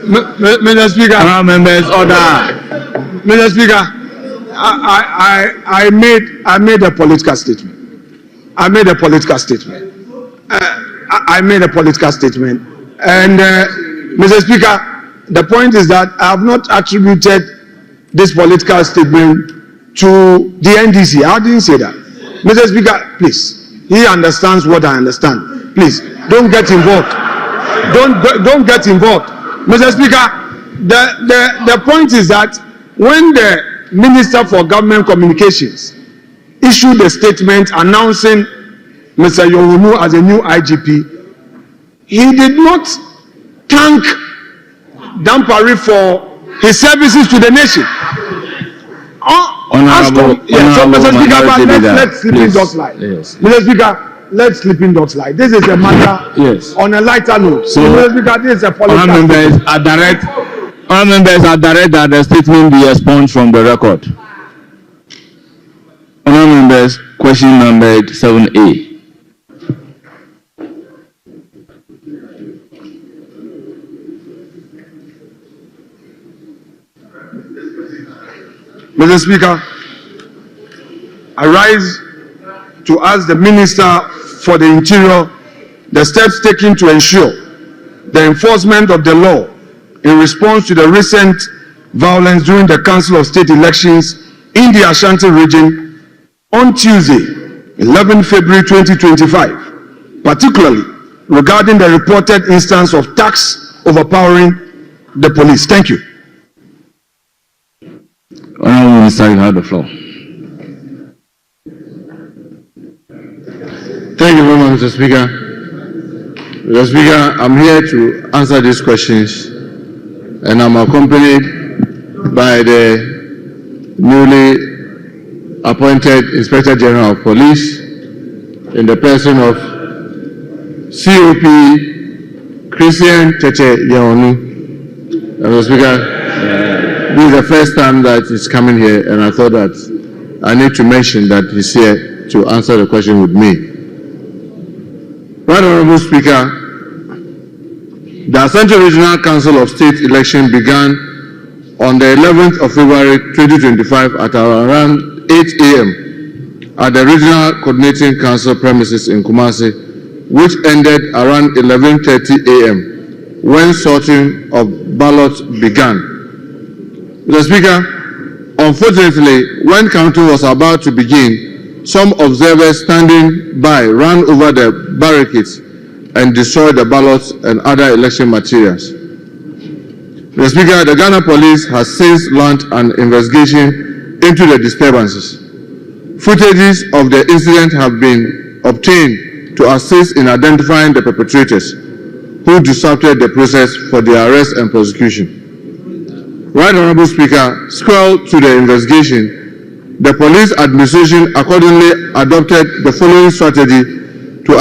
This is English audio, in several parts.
Mr. Speaker. Members, order. Mr. Speaker, I made a political statement. I made a political statement. And Mr. Speaker, the point is that I have not attributed this political statement to the NDC. I didn't say that. Mr. Speaker, please. He understands what I understand. Please, don't get involved. Don't get involved. Mr. Speaker, the point is that when the Minister for Government Communications issued a statement announcing Mr. Yohonu as a new IGP, he did not thank Dampari for his services to the nation. Honorable, so Mr. Speaker, let's sleeping dogs slide. Yes. Mr. Speaker, let's sleeping dogs slide. This is a matter on a lighter note. So, Mr. Speaker, this is a political. Honorable members are direct that the statement be expunged from the record. Honorable members, question number 7A. Mr. Speaker, I rise to ask the Minister for the Interior the steps taken to ensure the enforcement of the law in response to the recent violence during the Council of State elections in the Ashanti region on Tuesday, 11 February 2025, particularly regarding the reported instance of thugs overpowering the police. Thank you. Honorable Minister, you have the floor. Thank you very much, Mr. Speaker. Mr. Speaker, I'm here to answer these questions, and I'm accompanied by the newly appointed Inspector General of Police in the person of COP Christian Cheche Yohonu. Mr. Speaker, this is the first time that he's coming here, and I thought that I need to mention that he's here to answer the question with me. Right Honorable Speaker, the Ashanti Regional Council of State election began on the 11th of February 2025 at around 8 a.m. at the Regional Coordinating Council premises in Kumasi, which ended around 11:30 a.m. when sorting of ballots began. Mr. Speaker, unfortunately, when counting was about to begin, some observers standing by ran over the barricades and destroyed the ballots and other election materials. Mr. Speaker, the Ghana Police has since launched an investigation into the disturbances. Footages of the incident have been obtained to assist in identifying the perpetrators who disrupted the process for their arrest and prosecution. Right Honorable Speaker, sequel to the investigation, the police administration accordingly adopted the following strategy to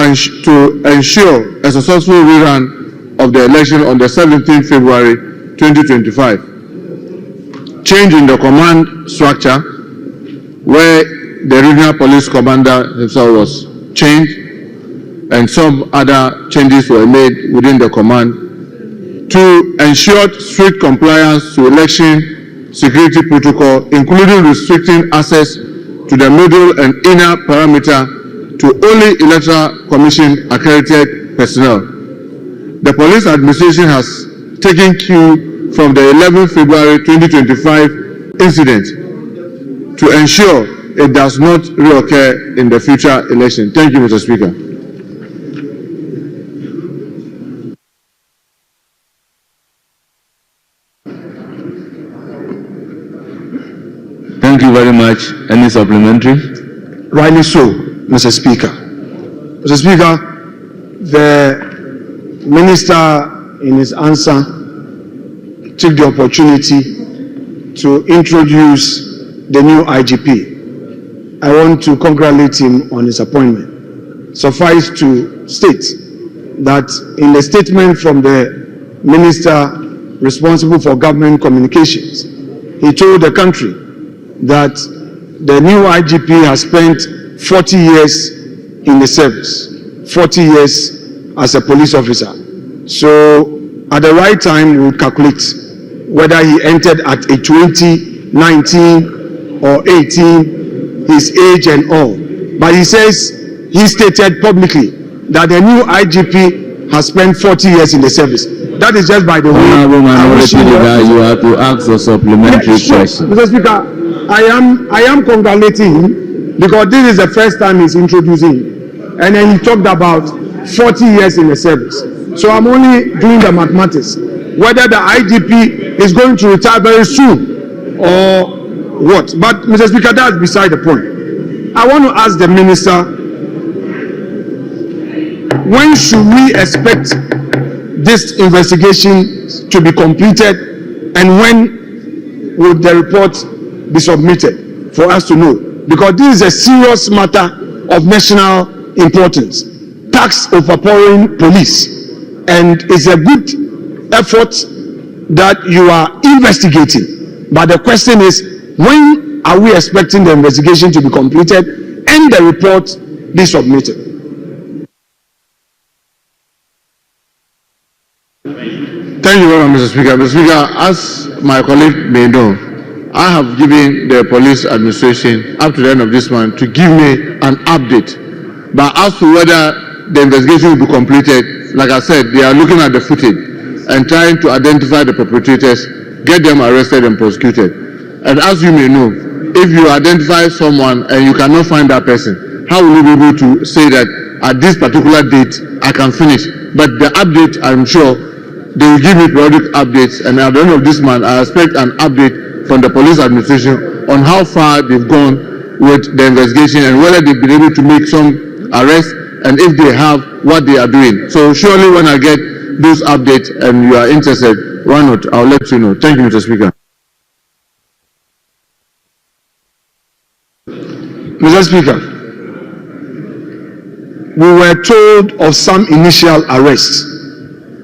ensure a successful rerun of the election on the 17th February 2025. Change in the command structure, where the regional police commander himself was changed, and some other changes were made within the command to ensure strict compliance to election security protocol, including restricting access to the middle and inner perimeter to only Electoral Commission accredited personnel. The police administration has taken cue from the 11th February 2025 incident to ensure it does not reoccur in the future election. Thank you, Mr. Speaker. Thank you very much. Any supplementary? Rightly so, Mr. Speaker. Mr. Speaker, the Minister in his answer took the opportunity to introduce the new IGP. I want to congratulate him on his appointment. Suffice to state that in the statement from the Minister responsible for government communications, he told the country that the new IGP has spent 40 years in the service, 40 years as a police officer, So at the right time, we'll calculate whether he entered at a 20, 19, or 18, his age and all. But he says, he stated publicly that the new IGP has spent 40 years in the service. That is just by the way. Honorable Minority Leader, you have to ask a supplementary question. Mr. Speaker, I am congratulating him because this is the first time he's introducing him. And then he talked about 40 years in the service. So I'm only doing the mathematics. Whether the IGP is going to retire very soon or what. But Mr. Speaker, that's beside the point. I want to ask the minister, when should we expect this investigation to be completed and when would the report be submitted for us to know? Because this is a serious matter of national importance. Tax overpowering police, and it's a good effort that you are investigating. But the question is, when are we expecting the investigation to be completed and the report be submitted? Thank you very much, Mr. Speaker. Mr. Speaker, as my colleague may know, I have given the police administration up to the end of this month to give me an update. But as to whether the investigation will be completed, like I said, they are looking at the footage and trying to identify the perpetrators, get them arrested and prosecuted. And as you may know, if you identify someone and you cannot find that person, how will you be able to say that at this particular date I can finish? But the update, I'm sure, they will give me periodic updates, and at the end of this month, I expect an update from the police administration on how far they've gone with the investigation and whether they've been able to make some arrests, and if they have, what they are doing. So surely when I get those updates and you are interested, why not? I'll let you know. Thank you, Mr. Speaker. Mr. Speaker, we were told of some initial arrests.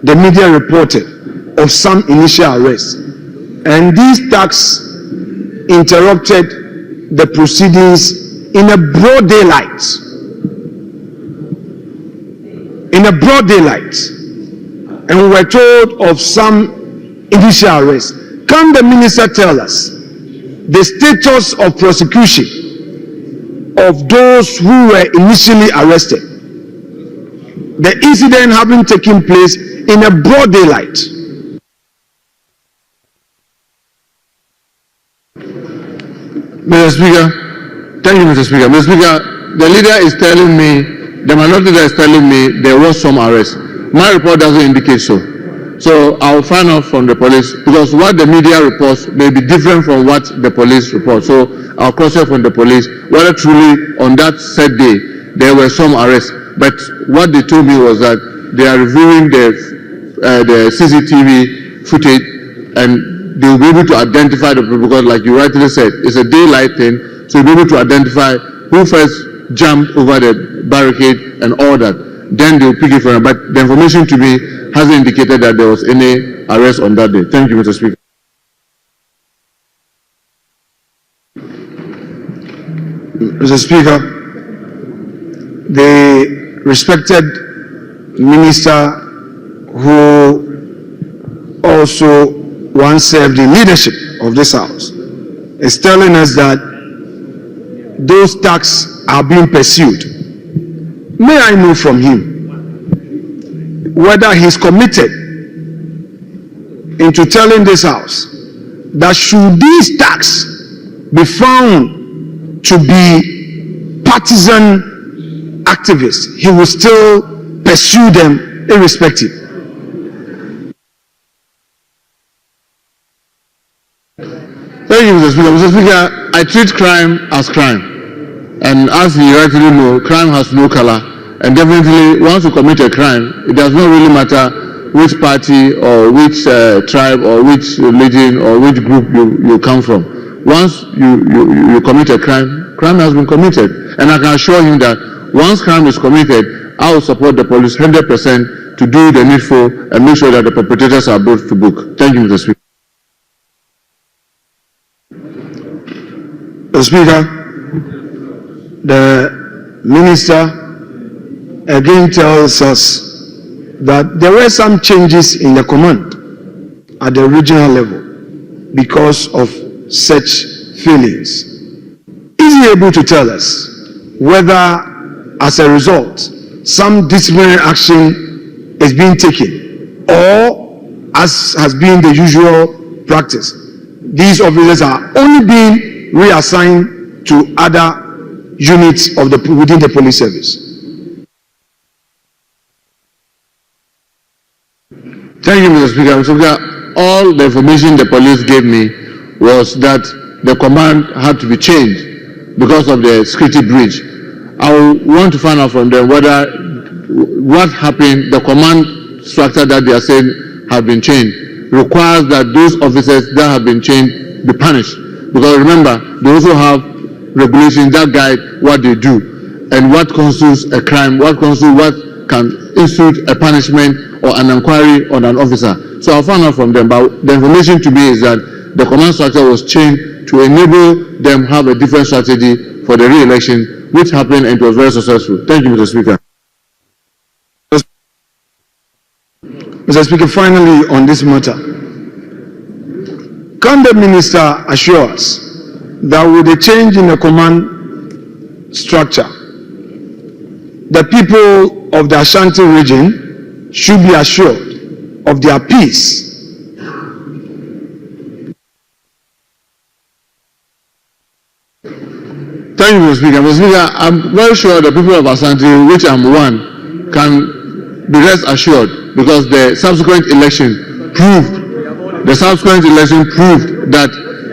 The media reported of some initial arrests, and these thugs interrupted the proceedings in a broad daylight. In a broad daylight, and we were told of some initial arrests. Can the minister tell us the status of prosecution of those who were initially arrested? The incident having taken place in a broad daylight. Mr. Speaker, thank you, Mr. Speaker. Mr. Speaker, the leader is telling me, the minority leader is telling me there was some arrest. My report doesn't indicate so. So I'll find out from the police, because what the media reports may be different from what the police report. So I'll cross-check from the police whether truly on that said day there were some arrests. But what they told me was that they are reviewing the CCTV footage and they will be able to identify the people, because like you rightly said, it's a daylight thing, so you'll be able to identify who first jumped over the barricade and all that. Then they'll pick it from them. But the information to me hasn't indicated that there was any arrest on that day. Thank you, Mr. Speaker. Mr. Speaker, the respected minister who also once served in leadership of this house is telling us that those thugs are being pursued. May I know from him whether he's committed into telling this house that should these thugs be found to be partisan activists, he will still pursue them irrespective. Thank you, Mr. Speaker. Mr. Speaker, I treat crime as crime. And as you rightly know, crime has no color. And definitely, once you commit a crime, it does not really matter which party or which tribe or which religion or which group you come from. Once you commit a crime, crime has been committed. And I can assure him that once crime is committed, I will support the police 100% to do the needful and make sure that the perpetrators are brought to book. Thank you, Mr. Speaker. Mr. Speaker, the minister again tells us that there were some changes in the command at the regional level because of such feelings. Is he able to tell us whether, as a result, some disciplinary action is being taken, or, as has been the usual practice, these officers are only being reassigned to other units of within the police service? Thank you, Mr. Speaker. Mr. Speaker, all the information the police gave me was that the command had to be changed because of the security breach. I want to find out from them whether what happened, the command structure that they are saying have been changed, requires that those officers that have been changed be punished. Because remember, they also have regulations that guide what they do and what constitutes a crime, what can institute a punishment or an inquiry on an officer. So I'll find out from them, but the information to me is that the command structure was changed to enable them have a different strategy for the re-election, which happened and it was very successful. Thank you, Mr. Speaker. Mr. Speaker, finally on this matter, can the minister assure us that with the change in the command structure, the people of the Ashanti region should be assured of their peace? Thank you, Mr. Speaker. Mr. Speaker, I'm very sure the people of Ashanti, which I'm one, can be rest assured because the subsequent election proved that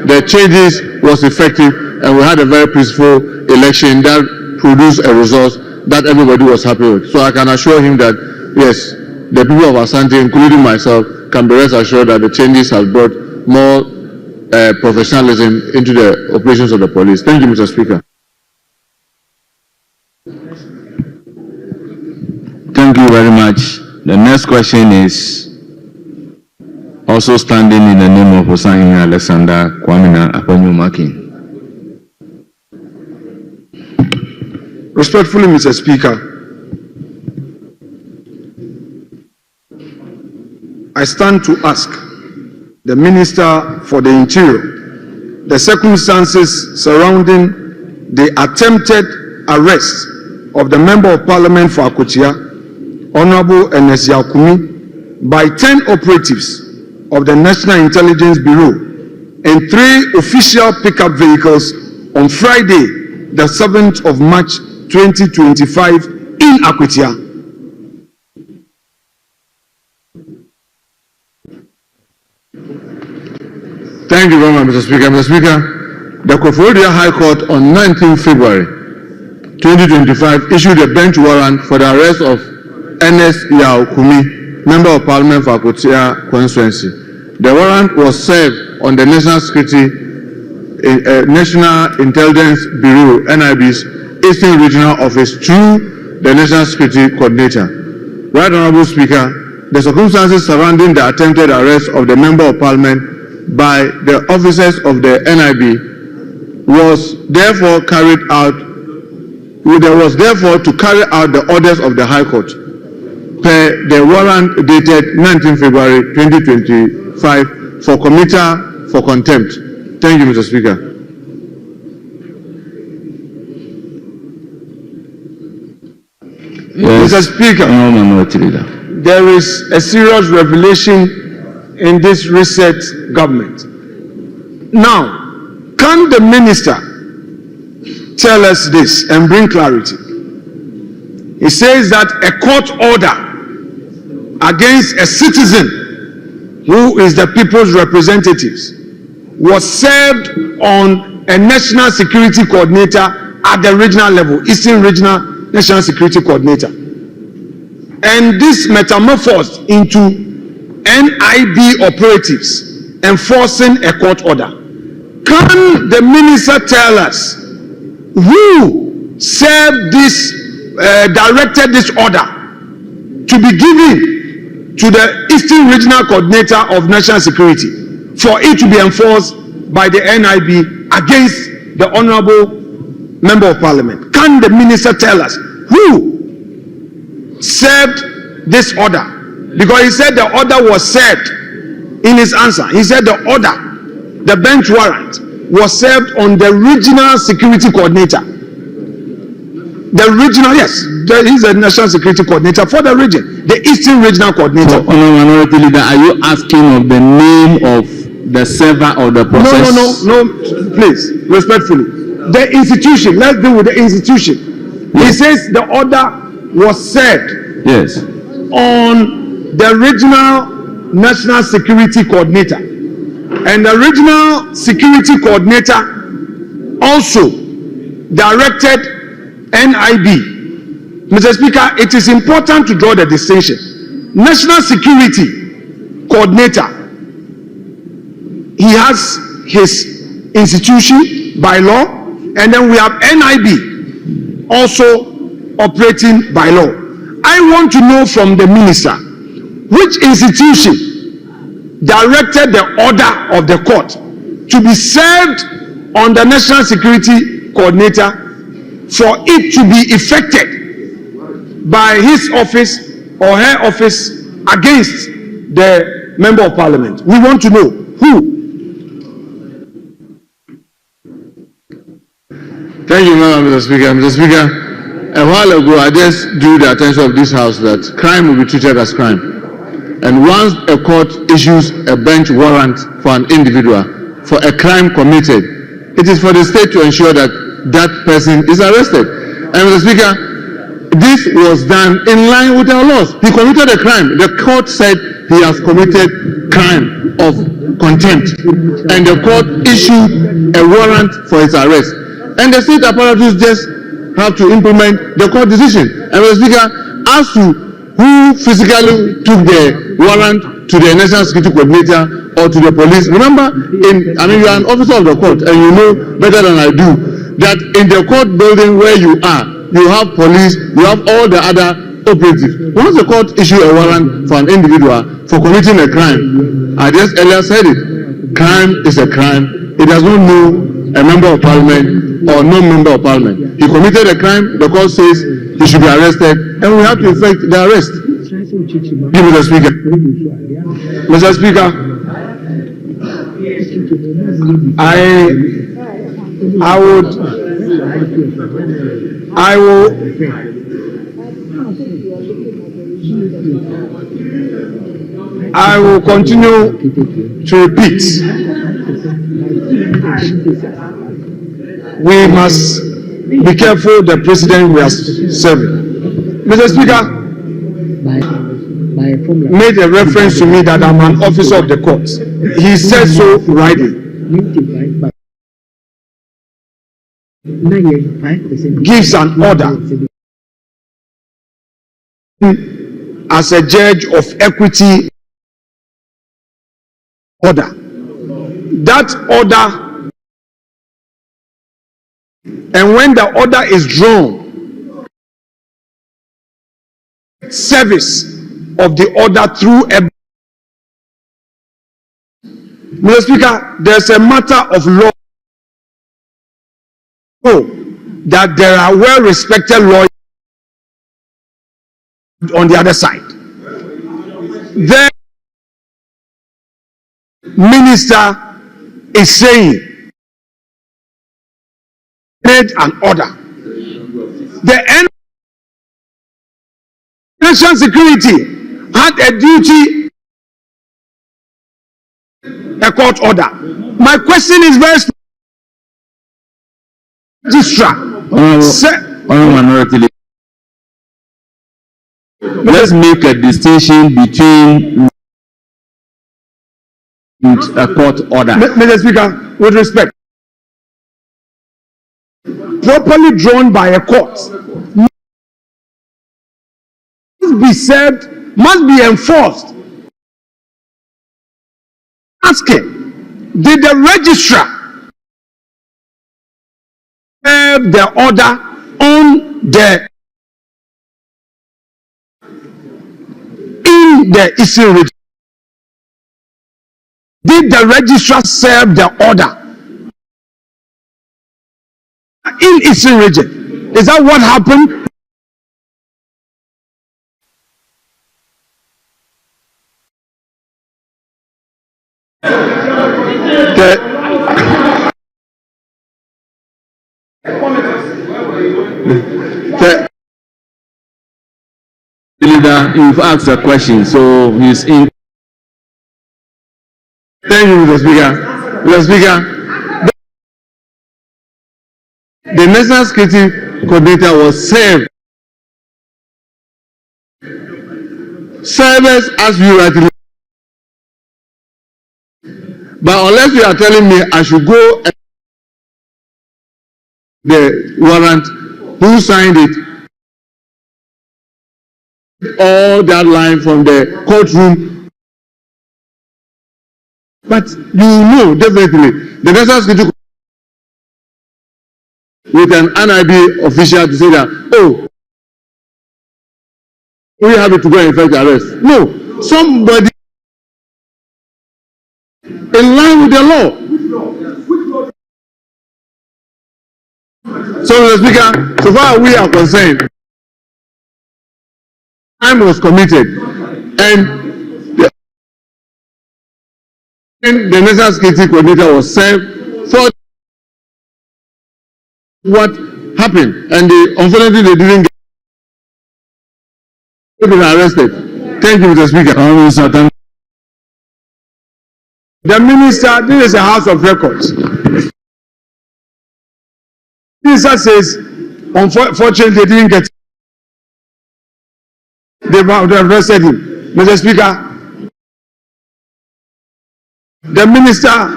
the changes was effective and we had a very peaceful election that produced a result that everybody was happy with. So I can assure him that, yes, the people of Ashanti, including myself, can be rest assured that the changes have brought more professionalism into the operations of the police. Thank you, Mr. Speaker. Thank you very much. The next question is also standing in the name of Hossein Alexander Kwamina Afenyo-Markin. Respectfully, Mr. Speaker, I stand to ask the Minister for the Interior the circumstances surrounding the attempted arrest of the Member of Parliament for Akotia, Honorable Ernest Yakumi, by 10 operatives of the National Intelligence Bureau and 3 official pickup vehicles on Friday, the 7th of March 2025 in Akotia. Thank you very much, Mr. Speaker. Mr. Speaker, the Procedural High Court on 19 February 2025 issued a bench warrant for the arrest of Ernest Yakumi, Member of Parliament for Akotia constituency. The warrant was served on the National Intelligence Bureau (NIB's) Eastern Regional Office through the National Security Coordinator. Right Honourable Speaker, the circumstances surrounding the attempted arrest of the Member of Parliament by the officers of the NIB was therefore to carry out the orders of the High Court per the warrant dated 19 February 2025 for committer for contempt. Thank you, Mr. Speaker. Yes. Mr. Speaker, there is a serious revelation in this reset government. Now, can the minister tell us this and bring clarity? He says that a court order against a citizen who is the people's representatives was served on a national security coordinator at the regional level, Eastern Regional National Security Coordinator. And this metamorphosed into NIB operatives enforcing a court order. Can the minister tell us who served this, directed this order to be given to the Eastern Regional Coordinator of National Security for it to be enforced by the NIB against the Honorable Member of Parliament? Can the minister tell us who served this order Because he said the order was served in his answer. He said the order, the bench warrant, was served on the regional security coordinator. The regional, yes, he's a national security coordinator for the region, the Eastern Regional Coordinator. So, Honorable Minority Leader, are you asking of the name of the server or the process? No, please, respectfully. The institution, let's deal with the institution. Yes. He says the order was served, yes, on the regional national security coordinator. And the regional security coordinator also directed NIB. Mr. Speaker, it is important to draw the distinction. National security coordinator, he has his institution by law, and then we have NIB also operating by law. I want to know from the minister which institution directed the order of the court to be served on the national security coordinator for it to be effected by his office or her office against the member of parliament. We want to know who. Thank you, Mr. Speaker. Mr. Speaker, a while ago I just drew the attention of this House that crime will be treated as crime. And once a court issues a bench warrant for an individual for a crime committed, it is for the state to ensure that that person is arrested. And Mr. Speaker, this was done in line with our laws. He committed a crime. The court said he has committed crime of contempt. And the court issued a warrant for his arrest. And the state apparatus just have to implement the court decision. And Mr. Speaker, as to who physically took the warrant to the National Security Coordinator or to the police, remember, you are an officer of the court and you know better than I do that in the court building where you are, you have police, you have all the other operatives. Once the court issue a warrant for an individual for committing a crime, I just earlier said it, crime is a crime. It does not know a member of parliament or no member of parliament. He committed a crime, the court says he should be arrested, and we have to effect the arrest. Mr. Speaker. Mr. Speaker, I will continue to repeat. We must be careful the president we are serving. Mr. Speaker made a reference to me that I'm an officer of the court. He said so rightly. Gives an order as a judge of equity order. That order, and when the order is drawn, service of the order through a... Mr. Speaker, there's a matter of law that there are well-respected lawyers on the other side. The minister is saying made an order. The national security had a duty, a court order. My question is very specific. Honorable Minority Leader, let's make a distinction between a court order. Mr. Speaker, with respect, properly drawn by a court must be served, must be enforced. Asking, did the registrar serve the order on the in the Eastern region? Did the registrar serve the order in Eastern region? Is that what happened? Leader, you've asked a question, so he's in. Thank you, Mr. Speaker. Mr. Speaker, the National Security Coordinator was served. Service as you rightly. But unless you are telling me I should go the warrant, who signed it, all that line from the courtroom. But you know definitely the National Security with an NIB official to say that, oh, we have to go and effect arrest. No, somebody in line with the law. So, Mr. Speaker, so far we are concerned, crime was committed, and the National Security Coordinator was served for what happened, and unfortunately they didn't get arrested. Thank you, Mr. Speaker. The minister, this is a house of records. The minister says, unfortunately, they didn't get. They arrested him. Mr. Speaker, the minister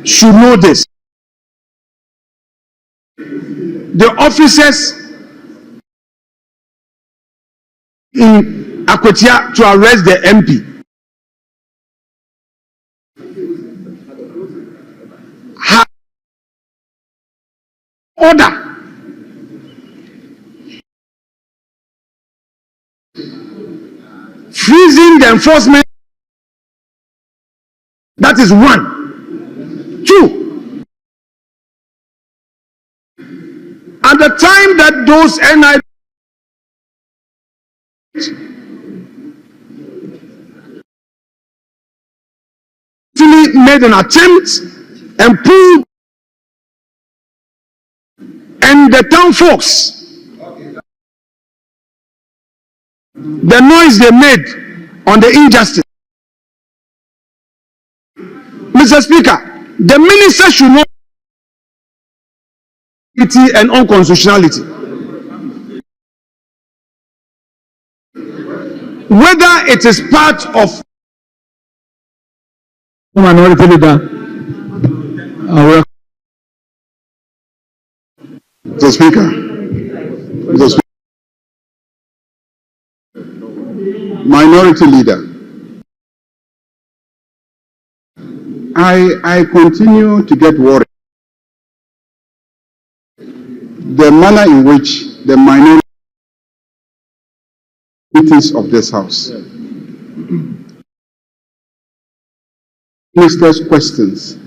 should know this. The officers in Akotia to arrest the MP have order freezing the enforcement. That is one. Two, at the time that those NIB made an attempt and pulled, and the town folks, the noise they made on the injustice. Mr. Speaker, the minister should know and unconstitutionality. Whether it is part of minority leader, Mr. Speaker, Minority Leader, I continue to get worried. The manner in which the minorities of this House, Minister's questions,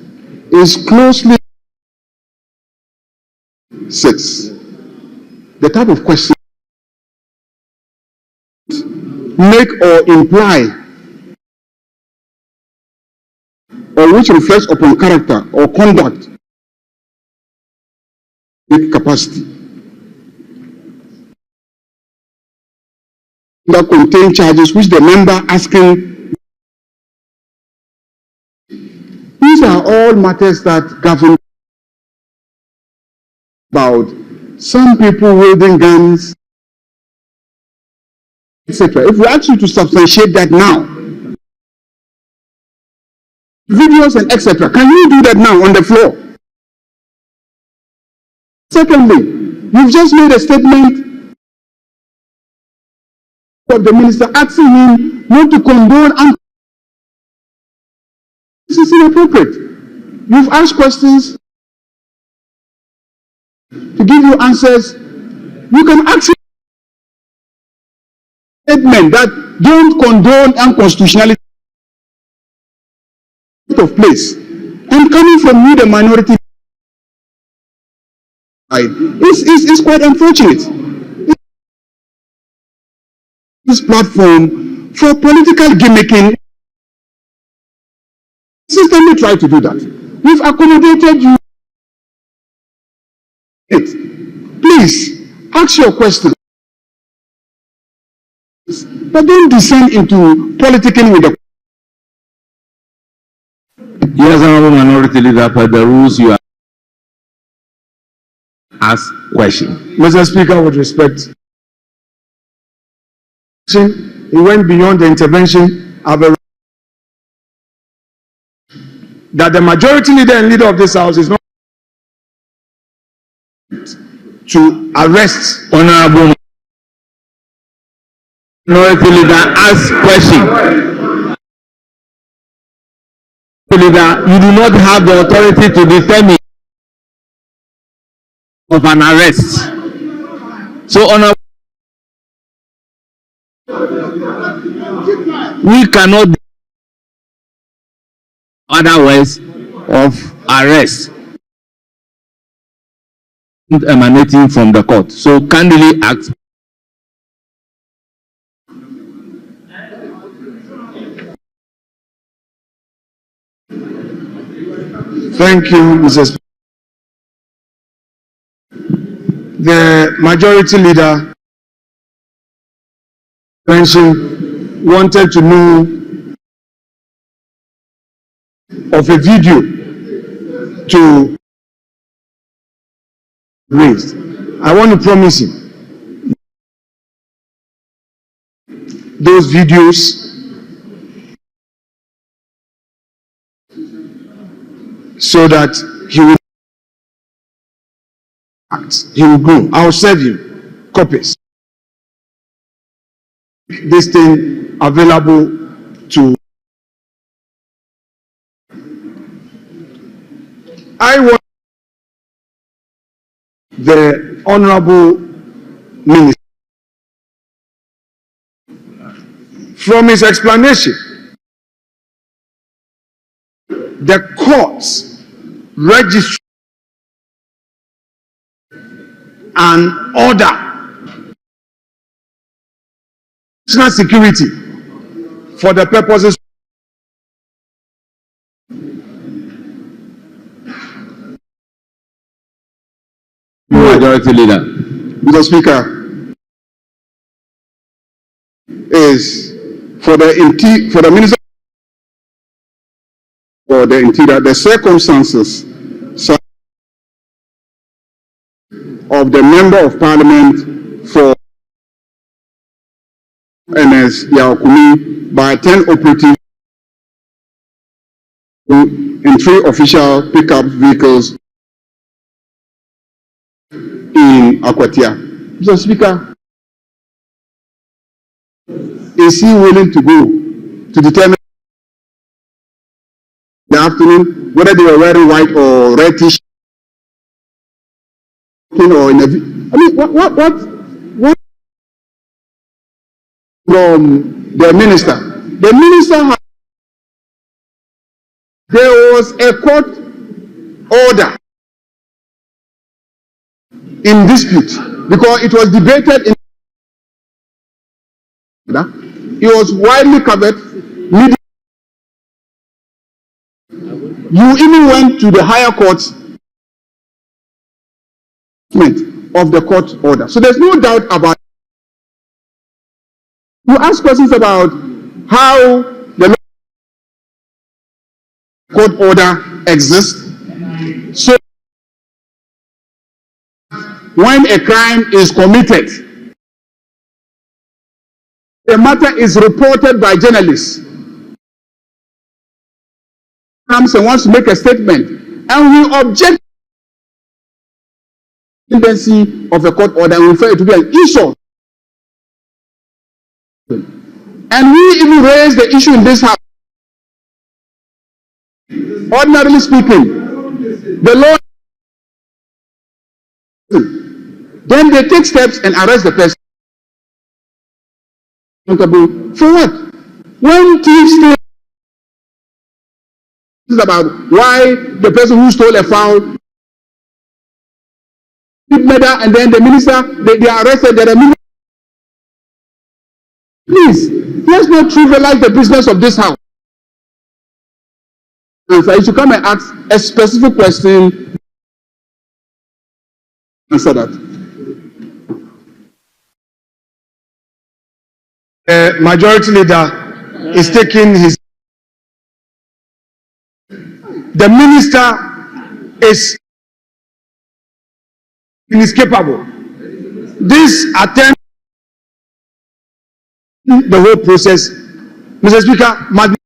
is closely six. The type of question make or imply or which reflects upon character or conduct capacity that contain charges which the member asking. These are all matters that govern about some people wielding guns, etc. If we ask you to substantiate that now, videos and etc., can you do that now on the floor? Secondly, you've just made a statement of the minister asking him not to condone, and this is inappropriate. You've asked questions to give you answers. You can ask a statement that don't condone unconstitutionality of place, and coming from you, the minority, is quite unfortunate. This platform for political gimmicking. This consistently try to do that. We've accommodated you. Please ask your question, but don't descend into politicking with the. Yes, Honorable Minority Leader, per the rules you are asked question. Mr. Speaker, with respect, he went beyond the intervention of that the majority leader and leader of this house is not to arrest. Honorable Minority Leader, ask question. Leader, you do not have the authority to determine of an arrest. So, Honorable, we cannot other ways of arrest emanating from the court. So, kindly act. Thank you, Mr. Speaker. The majority leader wanted to know of a video to raise. I want to promise him those videos so that he will act, he will grow. I will serve him copies. This thing available to. I want the Honorable Minister, from his explanation, the courts register an order national security for the purposes Majority Leader. Mr. Speaker, is for the Minister for the Interior, the circumstances of the Member of Parliament for NS Yaokumi by 10 operative in 3 official pickup vehicles in Akwatia. Mr. Speaker, is he willing to go to determine in the afternoon whether they were wearing white or red t-shirt or in a, I mean, what from the minister? The minister had, there was a court order in dispute because it was debated in it was widely covered. You even went to the higher courts of the court order. So there's no doubt about it. You ask questions about how the court order exists. So when a crime is committed, the matter is reported by journalists. Comes and wants to make a statement, and we object to the tendency of a court order and refer it to be an issue. And we even raise the issue in this house. Ordinarily speaking, the law, then they take steps and arrest the person. For what? When thieves steal, about why the person who stole a fowl did murder, and then the minister, they are arrested. Please, let's not trivialize the business of this house. answer. You should come and ask a specific question. Answer that. Majority leader is taking his. The minister is inescapable. This attempt, the whole process, Mr. Speaker, must be,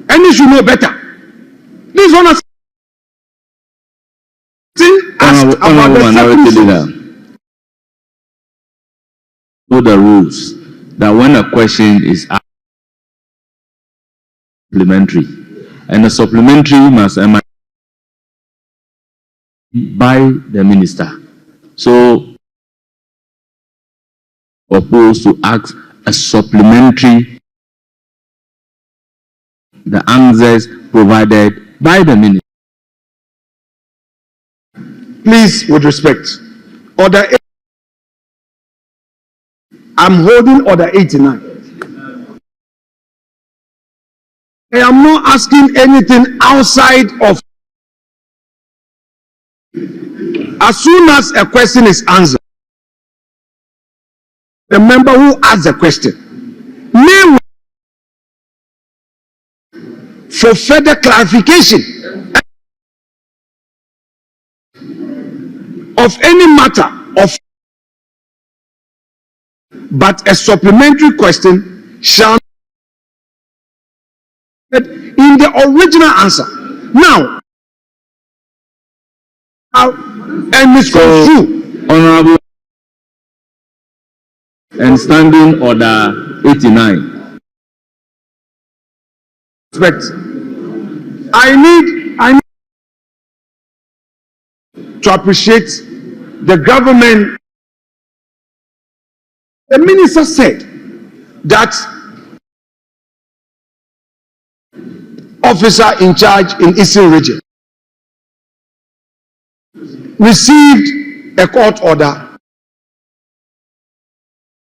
and you should know better. This one has asked about the circumstances. Know the rules that when a question is asked, supplementary, and the supplementary must emanate by the minister. So, opposed to ask a supplementary, the answers provided by the minister. Please, with respect, order. I'm holding order 89. I am not asking anything outside of. As soon as a question is answered, the member who asked the question may, for further clarification of any matter of, but a supplementary question shall in the original answer. Now, and misconstrue. Honorable, and standing order 89. Respect. I need to appreciate the government. The minister said that officer in charge in Eastern region received a court order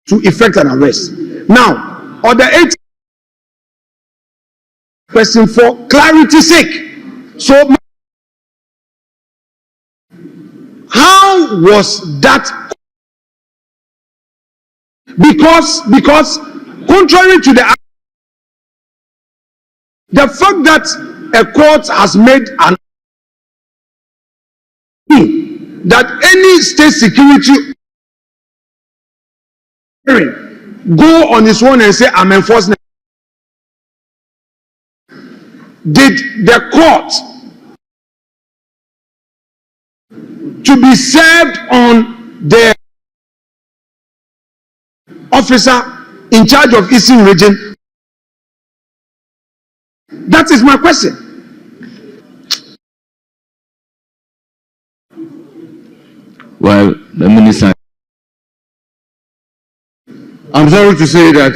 to effect an arrest. Now, order 8, question for clarity's sake. So, how was that? Because contrary to the fact that a court has made an that any state security go on his own and say I'm enforcing. Did the court to be served on the officer in charge of Eastern region? That is my question. Well, the minister. I'm sorry to say that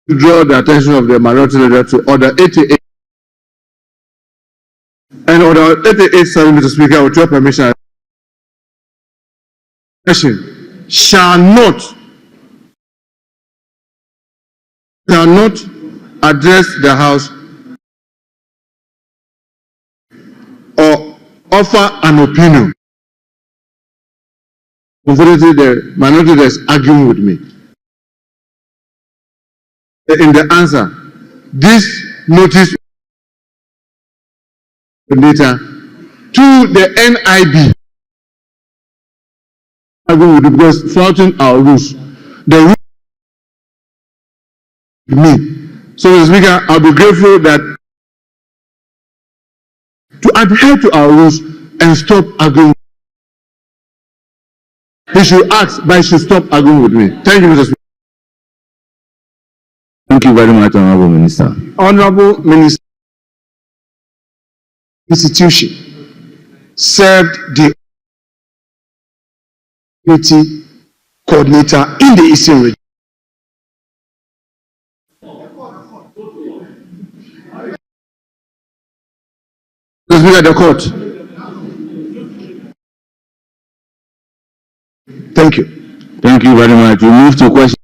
to draw the attention of the minority leader to order 88. And order 88, sorry, Mr. Speaker, with your permission, shall not address the House or offer an opinion. Unfortunately, the minority is arguing with me. In the answer, this notice later to the NIB, because flouting our rules, the rules me. So, Mr. Speaker, I'll be grateful that to adhere to our rules and stop arguing. He should ask, but he should stop arguing with me. Thank you, Mr. Speaker. Thank you very much, Honorable Minister. Honorable Minister, institution served the security coordinator in the Eastern region. Let's look at the court. Thank you. Thank you very much. We move to question.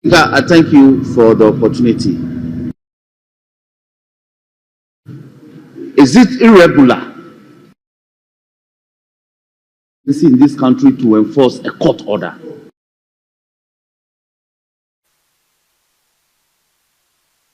I thank you for the opportunity. Is it irregular in this country to enforce a court order?